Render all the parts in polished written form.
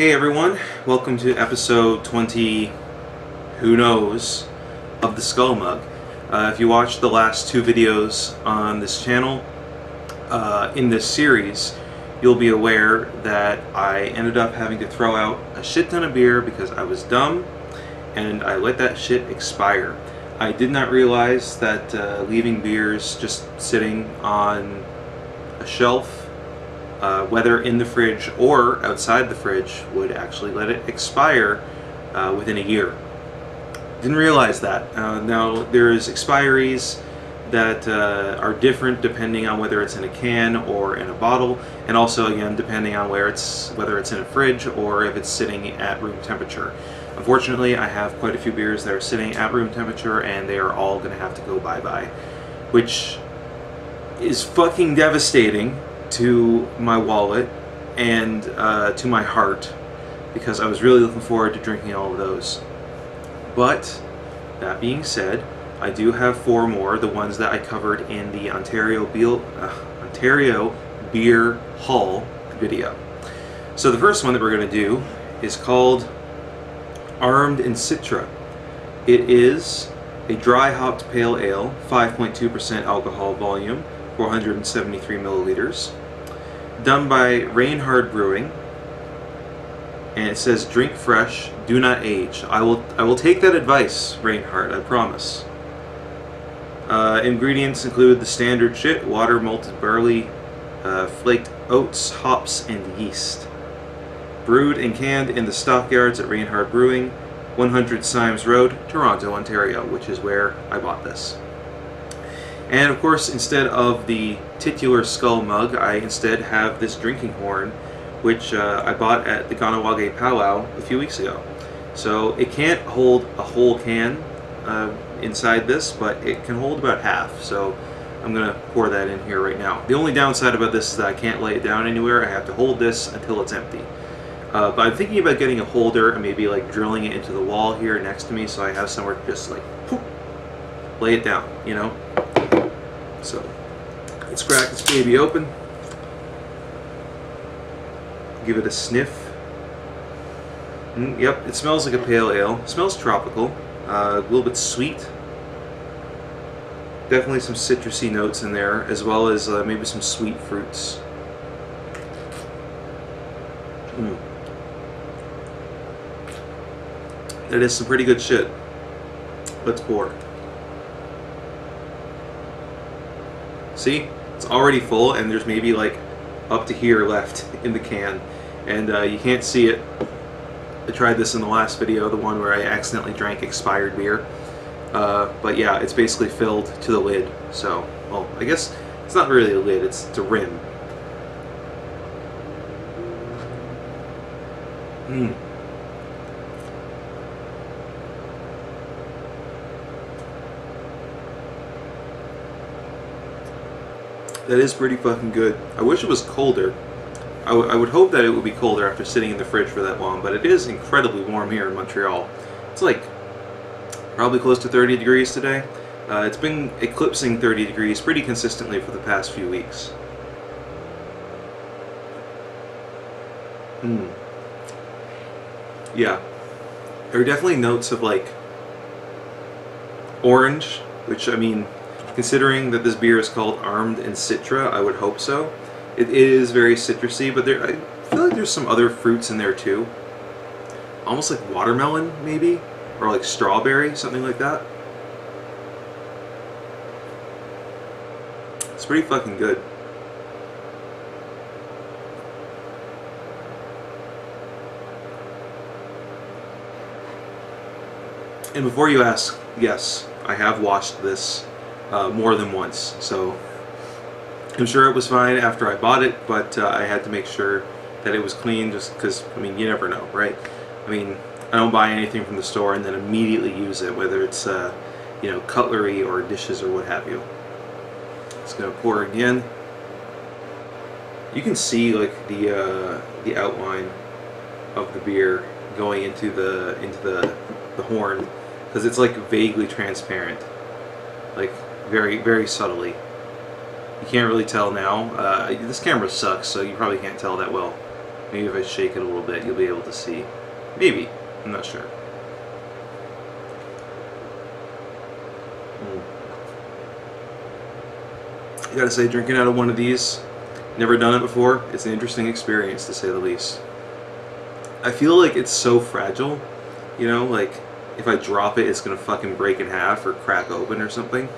Hey everyone, welcome to episode 20, who knows, of the Skull Mug. If you watched the last two videos on this channel, in this series, you'll be aware that I ended up having to throw out a shit ton of beer because I was dumb and I let that shit expire. I did not realize that leaving beers just sitting on a shelf, whether in the fridge or outside the fridge, would actually let it expire within a year. Didn't realize that. Now there's expiries that are different depending on whether it's in a can or in a bottle, and also again depending on whether it's in a fridge or if it's sitting at room temperature. Unfortunately, I have quite a few beers that are sitting at room temperature and they are all going to have to go bye-bye, which is fucking devastating to my wallet and to my heart, because I was really looking forward to drinking all of those. But that being said, I do have four more, the ones that I covered in the Ontario Beer Haul video. So the first one that we're going to do is called N Citra. It is a dry hopped pale ale, 5.2% alcohol volume, 473 milliliters, done by Reinhard Brewing, and it says drink fresh, do not age. I will take that advice, Reinhard, I promise. Ingredients include the standard shit: water, malted barley, flaked oats, hops, and yeast. Brewed and canned in the stockyards at Reinhard Brewing, 100 Symes Road, Toronto, Ontario, which is where I bought this. And of course, instead of the titular skull mug, I instead have this drinking horn, which I bought at the Ganawage Powwow a few weeks ago. So it can't hold a whole can inside this, but it can hold about half. So I'm going to pour that in here right now. The only downside about this is that I can't lay it down anywhere. I have to hold this until it's empty. But I'm thinking about getting a holder and maybe like drilling it into the wall here next to me so I have somewhere to just like poof, lay it down, you know? So let's crack this baby open. Give it a sniff. Yep, it smells like a pale ale. It smells tropical, a little bit sweet. Definitely some citrusy notes in there, as well as maybe some sweet fruits. That is some pretty good shit. Let's pour. See? It's already full, and there's maybe like up to here left in the can. And you can't see it. I tried this in the last video, the one where I accidentally drank expired beer. But yeah, it's basically filled to the lid. So, well, I guess it's not really a lid, it's a rim. That is pretty fucking good. I wish it was colder. I would hope that it would be colder after sitting in the fridge for that long, but it is incredibly warm here in Montreal. It's like probably close to 30 degrees today. It's been eclipsing 30 degrees pretty consistently for the past few weeks. Yeah. There are definitely notes of like orange, which, I mean, considering that this beer is called N Citra, I would hope so. It is very citrusy, but I feel like there's some other fruits in there too. Almost like watermelon, maybe? Or like strawberry, something like that. It's pretty fucking good. And before you ask, yes, I have washed this more than once, so I'm sure it was fine after I bought it, but I had to make sure that it was clean, just because, I mean, you never know, right? I mean, I don't buy anything from the store and then immediately use it, whether it's you know, cutlery or dishes or what have you. Just gonna pour again. You can see like the outline of the beer going into the horn, because it's like vaguely transparent, like very subtly. You can't really tell now. This camera sucks, so you probably can't tell that well. Maybe if I shake it a little bit, you'll be able to see. Maybe. I'm not sure. I gotta say, drinking out of one of these, never done it before, it's an interesting experience, to say the least. I feel like it's so fragile, you know, like, if I drop it, it's gonna fucking break in half or crack open or something.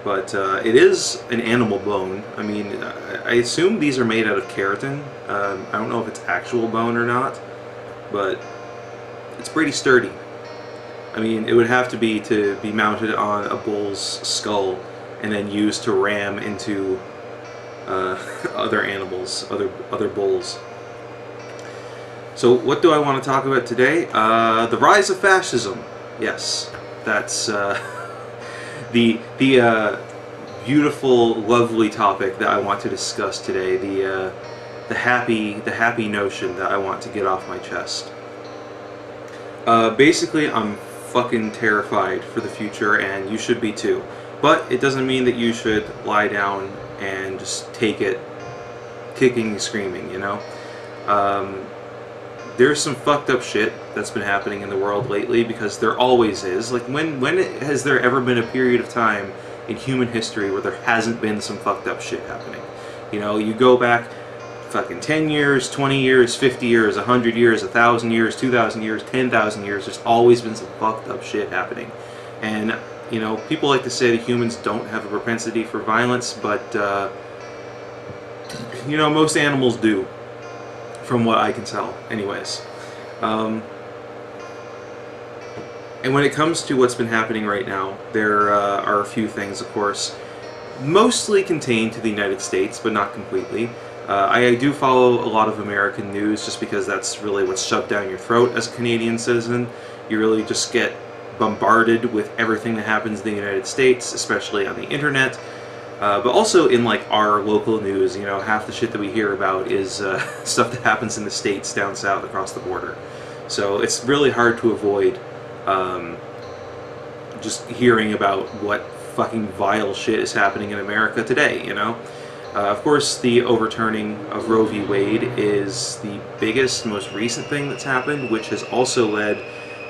But it is an animal bone. I mean, I assume these are made out of keratin. I don't know if it's actual bone or not, but it's pretty sturdy. I mean, it would have to be mounted on a bull's skull and then used to ram into other animals, other bulls. So what do I want to talk about today? The rise of fascism. Yes, that's the beautiful, lovely topic that I want to discuss today. The happy notion that I want to get off my chest. Basically, I'm fucking terrified for the future, and you should be too. But it doesn't mean that you should lie down and just take it kicking and screaming, you know? There's some fucked up shit that's been happening in the world lately, because there always is. Like, when has there ever been a period of time in human history where there hasn't been some fucked up shit happening? You know, you go back fucking 10 years, 20 years, 50 years, 100 years, 1,000 years, 2,000 years, 10,000 years, there's always been some fucked up shit happening. And, you know, people like to say that humans don't have a propensity for violence, but, you know, most animals do, from what I can tell, anyways. And when it comes to what's been happening right now, there are a few things, of course, mostly contained to the United States, but not completely. I do follow a lot of American news just because that's really what's shoved down your throat as a Canadian citizen. You really just get bombarded with everything that happens in the United States, especially on the internet. But also in, like, our local news, you know, half the shit that we hear about is stuff that happens in the States down south across the border. So it's really hard to avoid just hearing about what fucking vile shit is happening in America today, you know? Of course, the overturning of Roe v. Wade is the biggest, most recent thing that's happened, which has also led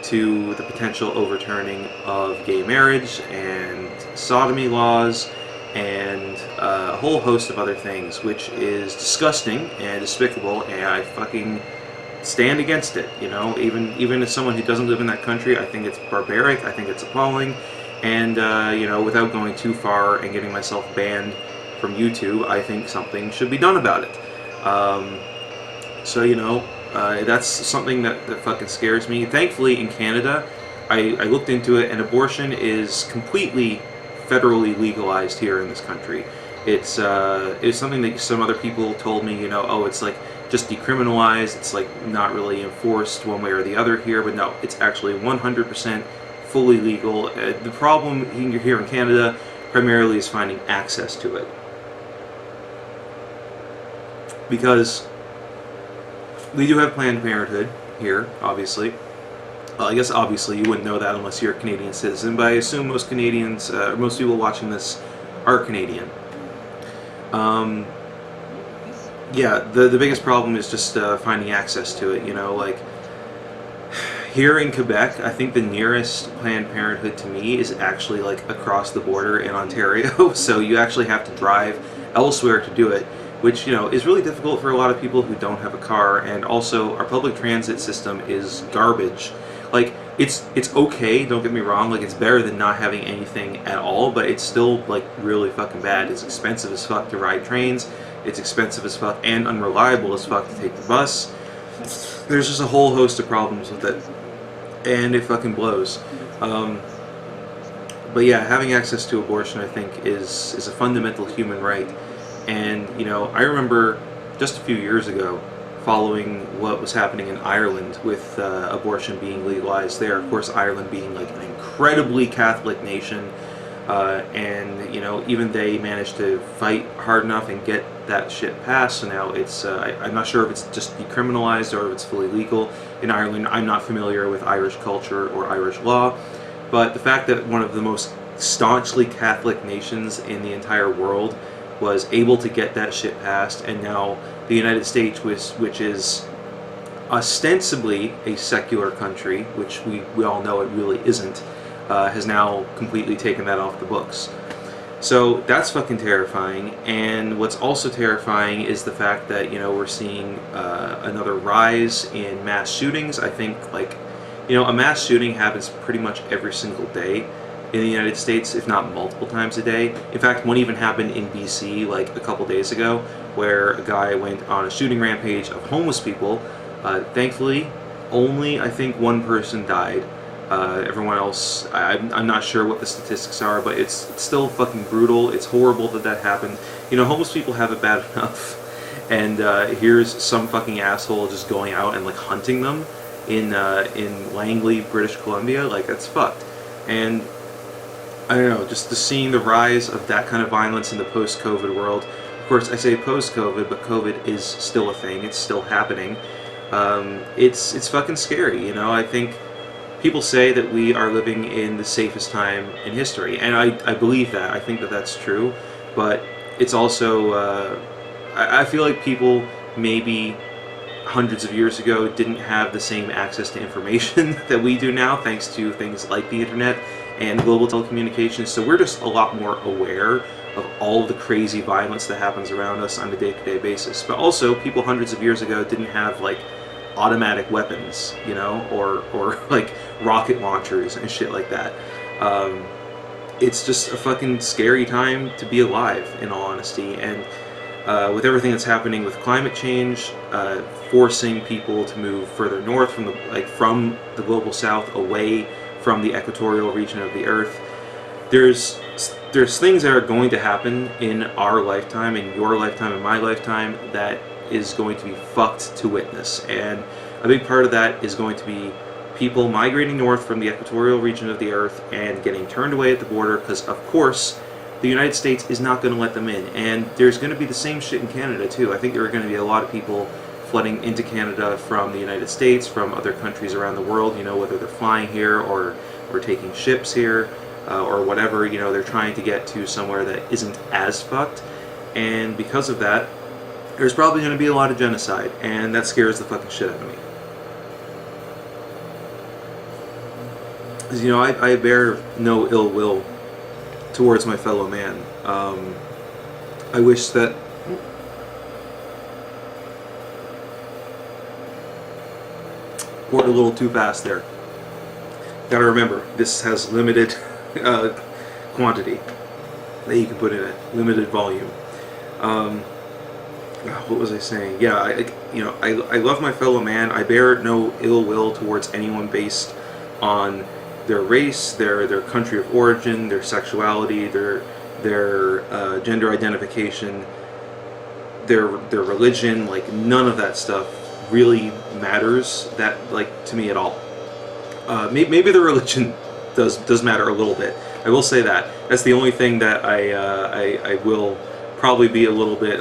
to the potential overturning of gay marriage and sodomy laws and a whole host of other things, which is disgusting and despicable, and I fucking stand against it, you know? Even as someone who doesn't live in that country, I think it's barbaric, I think it's appalling, and, you know, without going too far and getting myself banned from YouTube, I think something should be done about it. So, you know, that's something that fucking scares me. Thankfully, in Canada, I looked into it, and abortion is completely federally legalized here in this country. It's something that some other people told me, you know, oh, it's like just decriminalized, it's like not really enforced one way or the other here, but no, it's actually 100% fully legal. The problem here in Canada primarily is finding access to it. Because we do have Planned Parenthood here, obviously. Well, I guess obviously you wouldn't know that unless you're a Canadian citizen, but I assume most Canadians, most people watching this are Canadian. Yeah, the biggest problem is just finding access to it, you know, like, here in Quebec, I think the nearest Planned Parenthood to me is actually, like, across the border in Ontario, so you actually have to drive elsewhere to do it, which, you know, is really difficult for a lot of people who don't have a car, and also our public transit system is garbage. Like, it's okay, don't get me wrong, like, it's better than not having anything at all, but it's still, like, really fucking bad. It's expensive as fuck to ride trains, it's expensive as fuck and unreliable as fuck to take the bus. There's just a whole host of problems with it, and it fucking blows. But yeah, having access to abortion, I think, is a fundamental human right. And, you know, I remember just a few years ago following what was happening in Ireland with abortion being legalized there. Of course, Ireland being, like, an incredibly Catholic nation, and, you know, even they managed to fight hard enough and get that shit passed, so now it's, I'm not sure if it's just decriminalized or if it's fully legal in Ireland. I'm not familiar with Irish culture or Irish law, but the fact that one of the most staunchly Catholic nations in the entire world was able to get that shit passed, and now the United States, which is ostensibly a secular country, which we all know it really isn't, has now completely taken that off the books. So that's fucking terrifying. And what's also terrifying is the fact that, we're seeing another rise in mass shootings. I think, a mass shooting happens pretty much every single day in the United States, if not multiple times a day. In fact, one even happened in BC a couple days ago, where a guy went on a shooting rampage of homeless people. Thankfully, only I think one person died. Everyone else, I'm not sure what the statistics are, but it's still fucking brutal. It's horrible that happened. Homeless people have it bad enough, and here's some fucking asshole just going out and hunting them in Langley, British Columbia. That's fucked. And I don't know, just seeing the rise of that kind of violence in the post-COVID world. Of course, I say post-COVID, but COVID is still a thing. It's still happening. It's fucking scary. I think people say that we are living in the safest time in history, and I believe that. I think that that's true, but it's also, I feel like people maybe hundreds of years ago didn't have the same access to information that we do now, thanks to things like the internet and global telecommunications. So we're just a lot more aware of all the crazy violence that happens around us on a day-to-day basis. But also, people hundreds of years ago didn't have automatic weapons, or rocket launchers and shit like that. It's just a fucking scary time to be alive, in all honesty. And with everything that's happening with climate change, forcing people to move further north from the global south, away from the equatorial region of the Earth, there's things that are going to happen in our lifetime, in your lifetime, in my lifetime, that is going to be fucked to witness. And a big part of that is going to be people migrating north from the equatorial region of the Earth and getting turned away at the border, because of course the United States is not going to let them in. And there's going to be the same shit in Canada too. I think there are going to be a lot of people flooding into Canada from the United States, from other countries around the world, whether they're flying here or taking ships here, or whatever. They're trying to get to somewhere that isn't as fucked. And because of that, there's probably going to be a lot of genocide, and that scares the fucking shit out of me. Because, I bear no ill will towards my fellow man. I wish that... Poured a little too fast there. Gotta remember, this has limited quantity that you can put in it, limited volume. What was I saying? Yeah, I love my fellow man. I bear no ill will towards anyone based on their race, their country of origin, their sexuality, their gender identification, their religion. None of that stuff really matters to me at all. Maybe the religion does matter a little bit. I will say that. That's the only thing that I will probably be a little bit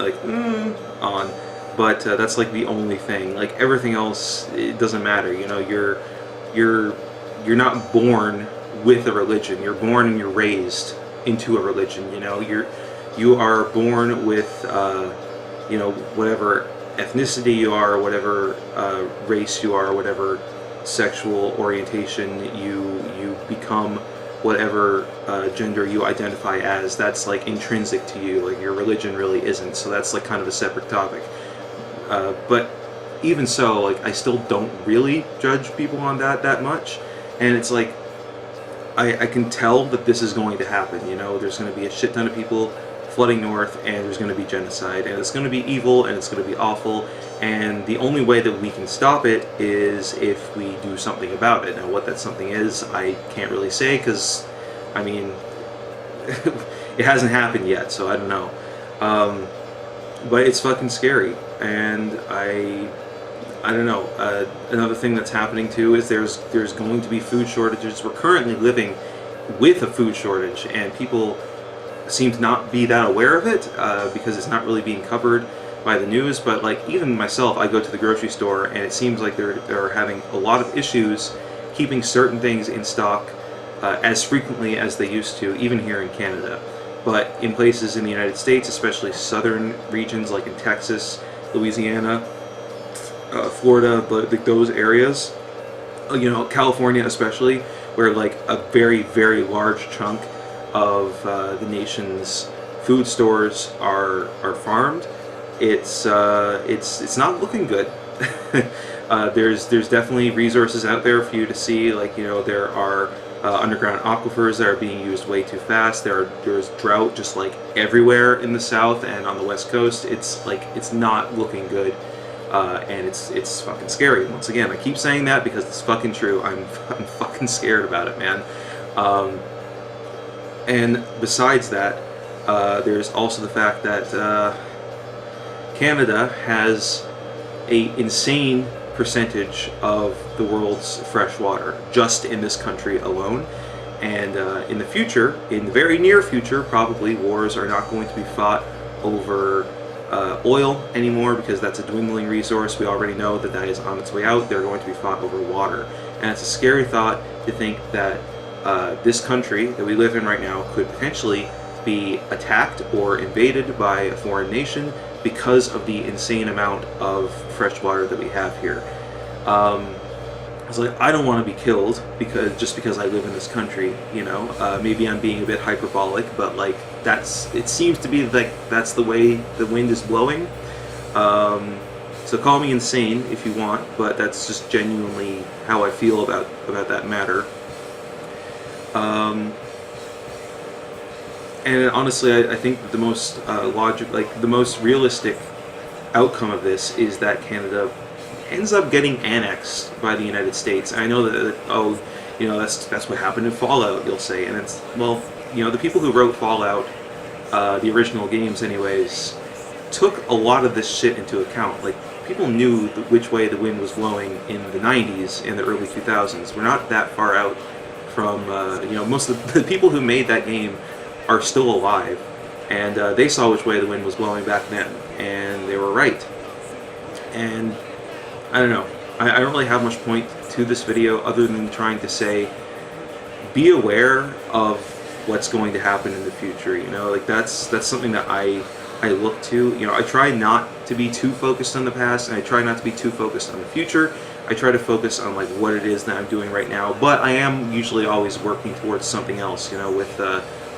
on, but that's the only thing. Everything else, it doesn't matter. You're not born with a religion. You're born and you're raised into a religion. You are born with whatever ethnicity you are, whatever race you are, whatever sexual orientation you become, whatever gender you identify as. That's intrinsic to you. Your religion really isn't. So that's kind of a separate topic. But even so, I still don't really judge people on that much. And it's I can tell that this is going to happen. There's going to be a shit ton of people flooding north, and there's going to be genocide, and it's going to be evil, and it's going to be awful, and the only way that we can stop it is if we do something about it. Now, what that something is, I can't really say, because, it hasn't happened yet, so I don't know. But it's fucking scary, and I don't know. Another thing that's happening too is there's going to be food shortages. We're currently living with a food shortage, and people seem to not be that aware of it because it's not really being covered by the news. But even myself, I go to the grocery store, and it seems like they're having a lot of issues keeping certain things in stock as frequently as they used to, even here in Canada. But in places in the United States, especially southern regions like in Texas, Louisiana, Florida, like those areas, California especially, where like a very, very large chunk of the nation's food stores are farmed. It's not looking good. There's definitely resources out there for you to see. Like, there are underground aquifers that are being used way too fast. There's drought just like everywhere in the South and on the West Coast. It's not looking good, and it's fucking scary. Once again, I keep saying that because it's fucking true. I'm fucking scared about it, man. And besides that, there's also the fact that Canada has a insane percentage of the world's fresh water just in this country alone. And in the future, in the very near future, probably wars are not going to be fought over oil anymore, because that's a dwindling resource. We already know that is on its way out. They're going to be fought over water. And it's a scary thought to think that this country that we live in right now could potentially be attacked or invaded by a foreign nation because of the insane amount of fresh water that we have here. I was like, I don't want to be killed just because I live in this country, Maybe I'm being a bit hyperbolic, but like it seems to be like that's the way the wind is blowing. So call me insane if you want, but that's just genuinely how I feel about that matter. And honestly, I think that the most the most realistic outcome of this is that Canada ends up getting annexed by the United States. I know that that's what happened in Fallout, you'll say, and it's the people who wrote Fallout, the original games, anyways, took a lot of this shit into account. Like, people knew which way the wind was blowing in the 90s and the early 2000s. We're not that far out from most of the people who made that game are still alive, and they saw which way the wind was blowing back then, and they were right. And I don't know, I don't really have much point to this video other than trying to say, be aware of what's going to happen in the future. Like that's something that I look to. I try not to be too focused on the past, and I try not to be too focused on the future. I try to focus on like what it is that I'm doing right now, but I am usually always working towards something else, with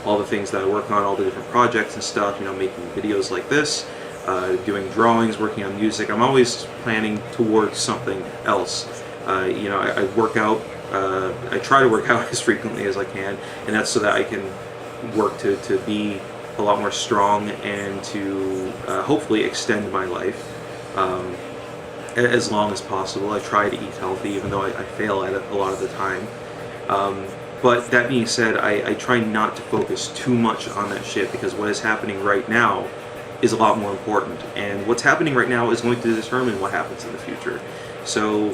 all the things that I work on, all the different projects and stuff, making videos like this, doing drawings, working on music. I'm always planning towards something else. I work out, I try to work out as frequently as I can, and that's so that I can work to be a lot more strong and to hopefully extend my life as long as possible. I try to eat healthy, even though I fail at it a lot of the time. But that being said, I try not to focus too much on that shit, because what is happening right now is a lot more important. And what's happening right now is going to determine what happens in the future. So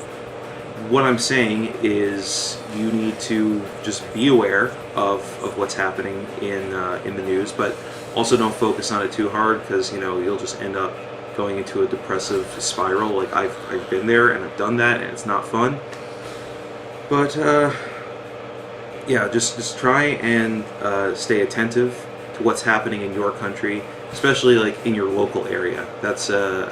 what I'm saying is you need to just be aware of what's happening in the news, but also don't focus on it too hard, because you'll just end up going into a depressive spiral. Like I've been there and I've done that, and it's not fun. But yeah, just try and stay attentive to what's happening in your country, especially like in your local area. That's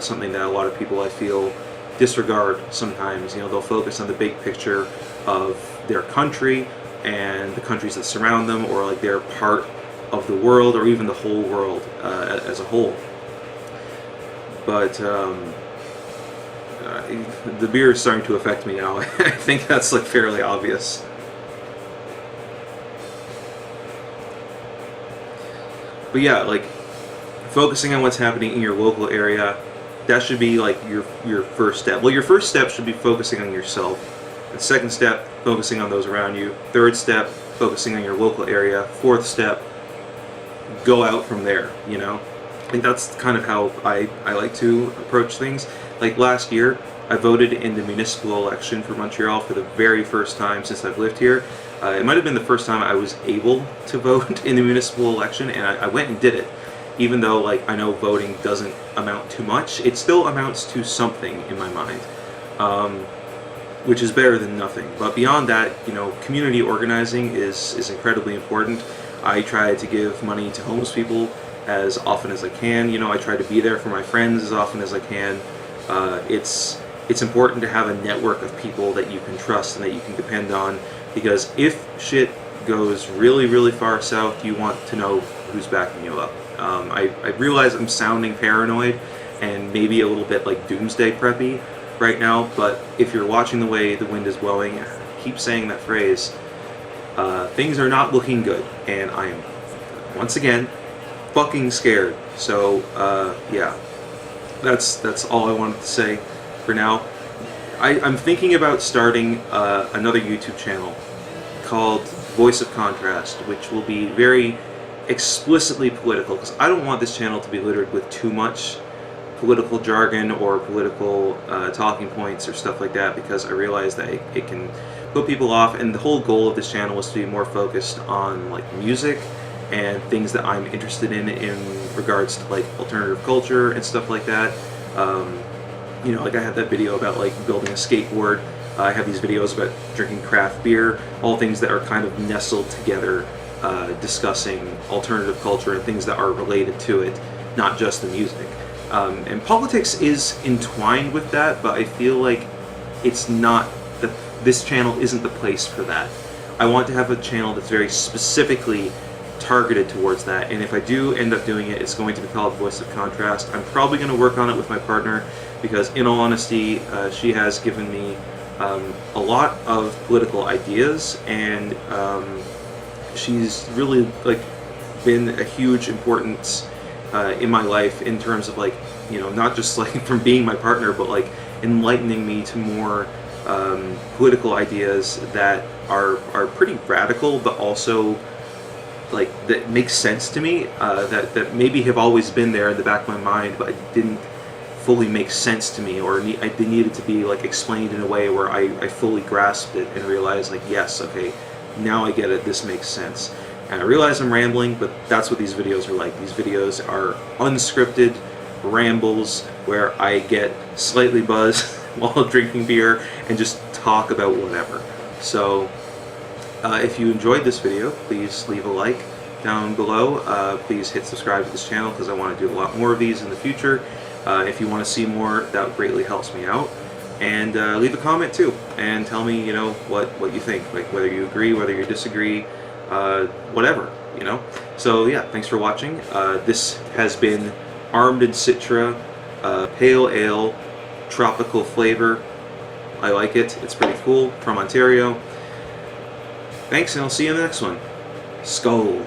something that a lot of people, I feel, disregard sometimes. They'll focus on the big picture of their country and the countries that surround them, or like their part of the world, or even the whole world as a whole. But the beer is starting to affect me now. I think that's like fairly obvious. But yeah, like focusing on what's happening in your local area, that should be like your first step. Well, your first step should be focusing on yourself. The second step, focusing on those around you. Third step, focusing on your local area. Fourth step, go out from there, I think that's kind of how I like to approach things. Like last year, I voted in the municipal election for Montreal for the very first time since I've lived here. It might have been the first time I was able to vote in the municipal election, and I went and did it. Even though, like, I know voting doesn't amount to much, it still amounts to something in my mind, which is better than nothing. But beyond that, community organizing is incredibly important. I try to give money to homeless people as often as I can. I try to be there for my friends as often as I can. It's it's important to have a network of people that you can trust and that you can depend on, because if shit goes really, really far south, you want to know who's backing you up. I realize I'm sounding paranoid and maybe a little bit like doomsday preppy right now, but if you're watching the way the wind is blowing, I keep saying that phrase, things are not looking good, and I am, once again, fucking scared. So, yeah, that's all I wanted to say for now. I'm thinking about starting another YouTube channel called Voice of Contrast, which will be very explicitly political, because I don't want this channel to be littered with too much political jargon or political talking points or stuff like that, because I realize that it can put people off, and the whole goal of this channel is to be more focused on like music and things that I'm interested in regards to like alternative culture and stuff like that. You know, like I had that video about like building a skateboard. I have these videos about drinking craft beer, all things that are kind of nestled together, discussing alternative culture and things that are related to it, not just the music. And politics is entwined with that, but I feel like it's not, this channel isn't the place for that. I want to have a channel that's very specifically targeted towards that, and if I do end up doing it, it's going to be called Voice of Contrast. I'm probably going to work on it with my partner, because in all honesty, she has given me a lot of political ideas, and she's really like been a huge importance in my life in terms of like, you know, not just like from being my partner, but like enlightening me to more political ideas that are pretty radical, but also like that makes sense to me, that maybe have always been there in the back of my mind, but it didn't fully make sense to me, or they needed to be like explained in a way where I fully grasped it and realized like, yes, okay, now I get it, this makes sense. And I realize I'm rambling, but that's what these videos are like. These videos are unscripted rambles where I get slightly buzzed while drinking beer and just talk about whatever. So if you enjoyed this video, please leave a like down below. Please hit subscribe to this channel, because I want to do a lot more of these in the future. If you want to see more, that greatly helps me out. And leave a comment too, and tell me, you know, what you think, like whether you agree, whether you disagree, whatever, you know. So yeah, thanks for watching. This has been Armed N Citra, pale ale, tropical flavor. I like it. It's pretty cool. From Ontario. Thanks, and I'll see you in the next one. Skull.